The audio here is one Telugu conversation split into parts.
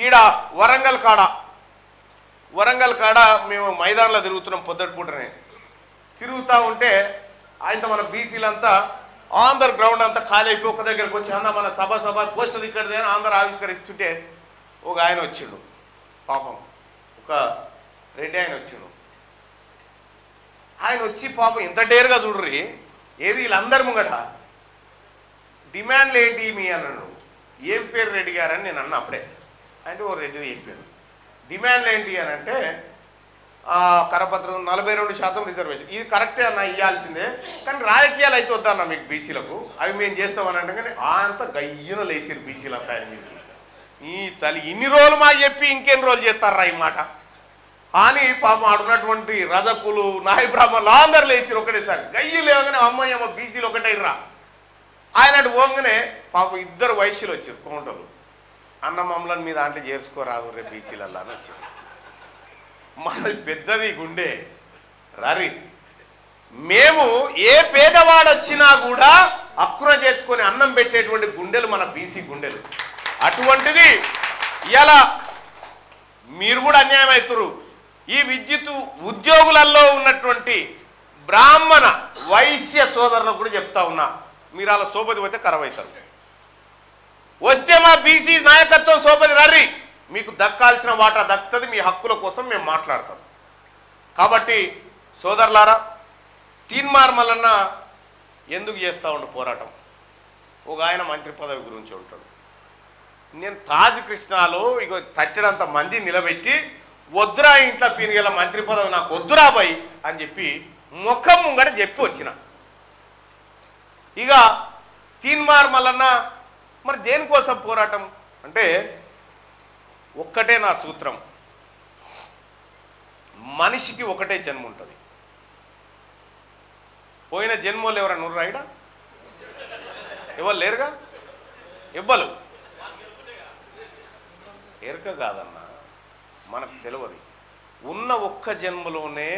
ఈడ వరంగల్ కాడ మేము మైదానంలో తిరుగుతున్నాం పొద్దుటి పూటనే తిరుగుతూ ఉంటే ఆయన మన బీసీలంతా ఆంధ్ర గ్రౌండ్ అంతా ఖాళీ అయిపోయి ఒక దగ్గరకు వచ్చి అన్న మన సభ పోస్టర్ ఇక్కడదే అని ఆంధ్ర ఆవిష్కరిస్తుంటే ఒక ఆయన వచ్చిండు పాపం ఒక రెడ్డి ఆయన వచ్చిండు ఆయన వచ్చి పాపం ఇంత డేర్గా చూడ్రి ఏది వీళ్ళందరి ముంగట డిమాండ్లు ఏంటి మీ అన్నాడు ఏం పేరు రెడ్డి గారని నేను అన్న అప్పుడే అంటే ఓ రెడ్డి చెప్పాను డిమాండ్లు ఏంటి అని అంటే కరపత్రం 42% రిజర్వేషన్ ఇది కరెక్టే అన్న ఇవ్వాల్సిందే కానీ రాజకీయాలు అయితే వద్దన్న మీకు బీసీలకు అవి మేము చేస్తామని అంటే కానీ అంత గయ్యన లేచారు బీసీలు అంతా ఆయన మీరు ఈ తల్లి ఇన్ని రోజులు మాకు చెప్పి ఇంకెన్ని రోజులు చేస్తారా ఈ మాట అని పాపం ఆడున్నటువంటి రజకులు నాయ బ్రాహ్మణులు అందరు లేచారు ఒకటేసారి గయ్యి లేవగానే అమ్మాయి బీసీలు ఒకటైరా ఆయన అటు పోగానే పాపం ఇద్దరు వైశ్యులు వచ్చారు కౌంటర్లు అన్న మమ్మల్ని మీ దాంట్లో చేర్చుకోరాదు రేపు బీసీలల్లా అని వచ్చారు మనది పెద్దది గుండె రరి మేము ఏ పేదవాడు వచ్చినా కూడా అక్కున చేసుకొని అన్నం పెట్టేటువంటి గుండెలు మన బీసీ గుండెలు అటువంటిది ఇలా మీరు కూడా అన్యాయం అవుతారు ఈ విద్యుత్ ఉద్యోగులలో ఉన్నటువంటి బ్రాహ్మణ వైశ్య సోదరులకు కూడా చెప్తా ఉన్నా మీరు అలా సోపతి పోతే కరవవుతారు వస్తే మా బీసీ నాయకత్వం సోపతి రర్రి మీకు దక్కాల్సిన వాటా దక్కుతుంది మీ హక్కుల కోసం మేము మాట్లాడతాం కాబట్టి సోదరులారా తీన్మార్ మల్లన్న ఎందుకు చేస్తూ ఉండు పోరాటం ఒక ఆయన మంత్రి పదవి గురించి ఉంటాడు నేను తాజ్ కృష్ణాలో ఇక తట్టడంత మంది నిలబెట్టి వద్దురా ఇంట్లో పీనిగల మంత్రి పదవి నాకు వద్దురా బాయ్ అని చెప్పి ముఖం ముంగట చెప్పి వచ్చిన ఇక తీన్మార్ మల్లన్న మరి దేనికోసం పోరాటం అంటే ఒక్కటే నా సూత్రం మనిషికి ఒకటే జన్మ ఉంటుంది పోయిన జన్మలు ఎవరన్నా రాయడా ఎవరు లేరుగా ఇవ్వలు ఎరక కాదన్నా మనకు తెలియదు ఉన్న ఒక్క జన్మలోనే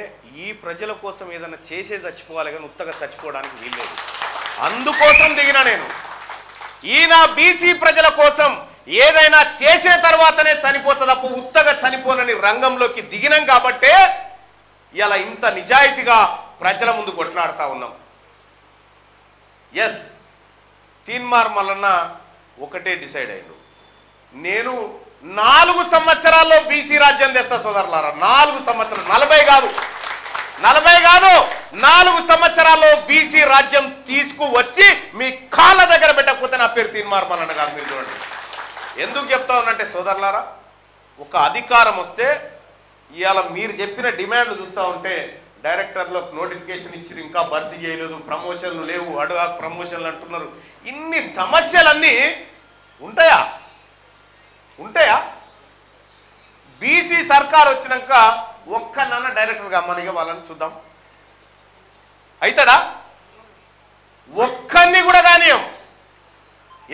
ఈ ప్రజల కోసం ఏదైనా చేసే చచ్చిపోవాలి కానీ ఉత్తగా చచ్చిపోవడానికి వీల్లేదు అందుకోసం దిగిన నేను ఈయన బీసీ ప్రజల కోసం ఏదైనా చేసిన తర్వాతనే చనిపోతుంది తప్ప ఉత్తగా చనిపోనని రంగంలోకి దిగినాం కాబట్టే ఇలా ఇంత నిజాయితీగా ప్రజల ముందు కొట్లాడుతూ ఉన్నాం ఎస్ తీన్మార్ మల్లన్న ఒకటే డిసైడ్ అయ్యిండు నేను 4 సంవత్సరాల్లో బీసీ రాజ్యం తెస్తా సోదరులారా 4 సంవత్సరాలు 40 కాదు 4 సంవత్సరాల్లో బీసీ రాజ్యం తీసుకువచ్చి మీ కాళ్ళ దగ్గర పెట్టకపోతే నా పేరు తీన్మార్ మల్లన్న కాదు మీరు చూడండి ఎందుకు చెప్తా ఉన్నంటే సోదరులారా ఒక అధికారం వస్తే ఇవాళ మీరు చెప్పిన డిమాండ్లు చూస్తూ ఉంటే డైరెక్టర్లకు నోటిఫికేషన్ ఇచ్చి ఇంకా భర్తీ చేయలేదు ప్రమోషన్లు లేవు అడుగా ప్రమోషన్లు అంటున్నారు ఇన్ని సమస్యలన్నీ ఉంటాయా బీసీ సర్కార్ వచ్చినాక ఒక్కనన్న డైరెక్టర్గా అమ్మనిగా వాళ్ళని చూద్దాం అవుతాడా ఒక్కరిని కూడా కానీయం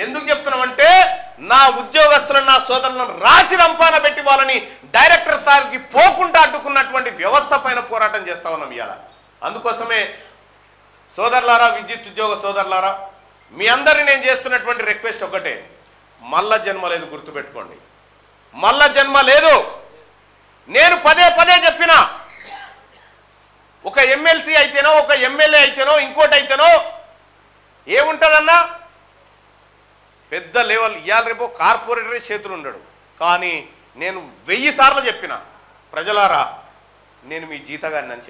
ఎందుకు చెప్తున్నామంటే నా ఉద్యోగస్తులను నా సోదరులను రాసి రంపాన పెట్టి వాళ్ళని డైరెక్టర్ స్థాయికి పోకుండా అడ్డుకున్నటువంటి వ్యవస్థ పైన పోరాటం చేస్తా ఉన్నాం ఇవాళ అందుకోసమే సోదరులారా విద్యుత్ ఉద్యోగ సోదరులారా మీ అందరినీ నేను చేస్తున్నటువంటి రిక్వెస్ట్ ఒకటే మల్ల జన్మ లేదు గుర్తుపెట్టుకోండి మల్ల జన్మ లేదు నేను పదే చెప్పిన ఒక ఎమ్మెల్సీ అయితేనో ఒక ఎమ్మెల్యే అయితేనో ఇంకోటి అయితేనో ఏముంటుందన్నా పెద్ద లెవెల్ ఇవాళ రేపు కార్పొరేటరే చేతులు ఉండడు కానీ నేను 1000 సార్లు చెప్పిన ప్రజలారా నేను మీ జీతగాన్ని అని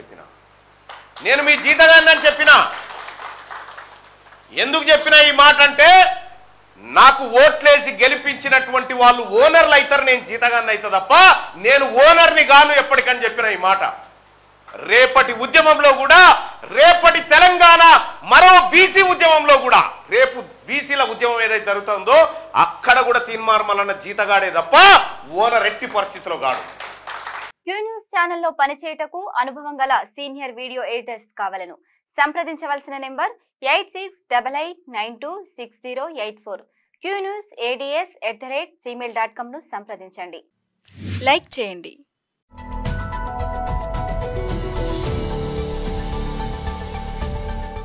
చెప్పిన ఎందుకు చెప్పిన ఈ మాట అంటే నాకు ఓట్లేసి గెలిపించినటువంటి వాళ్ళు ఓనర్లు అవుతారు నేను జీతగాన్ని అవుతా తప్ప నేను ఓనర్ని గాను ఎప్పటికని చెప్పిన ఈ మాట రేపటి ఉద్యమంలో కూడా రేపటి తెలంగాణ మరో బీసీ ఉద్యమంలో కూడా రేపు బీసీల ఉద్యమం ఏదైతే జరుగుతుందో అక్కడ కూడా తీన్మార్ మల్లన్న జీతగాడే తప్ప ఓనర్ ఎట్టి పరిస్థితిలో గాడు క్యూ న్యూస్ ఛానల్లో పనిచేయటకు అనుభవం గల సీనియర్ వీడియో ఎడిటర్స్ కావాలను సంప్రదించవలసిన నెంబర్ 8688926084 qnewsads@gmail.com ను సంప్రదించండి. లైక్ చేయండి.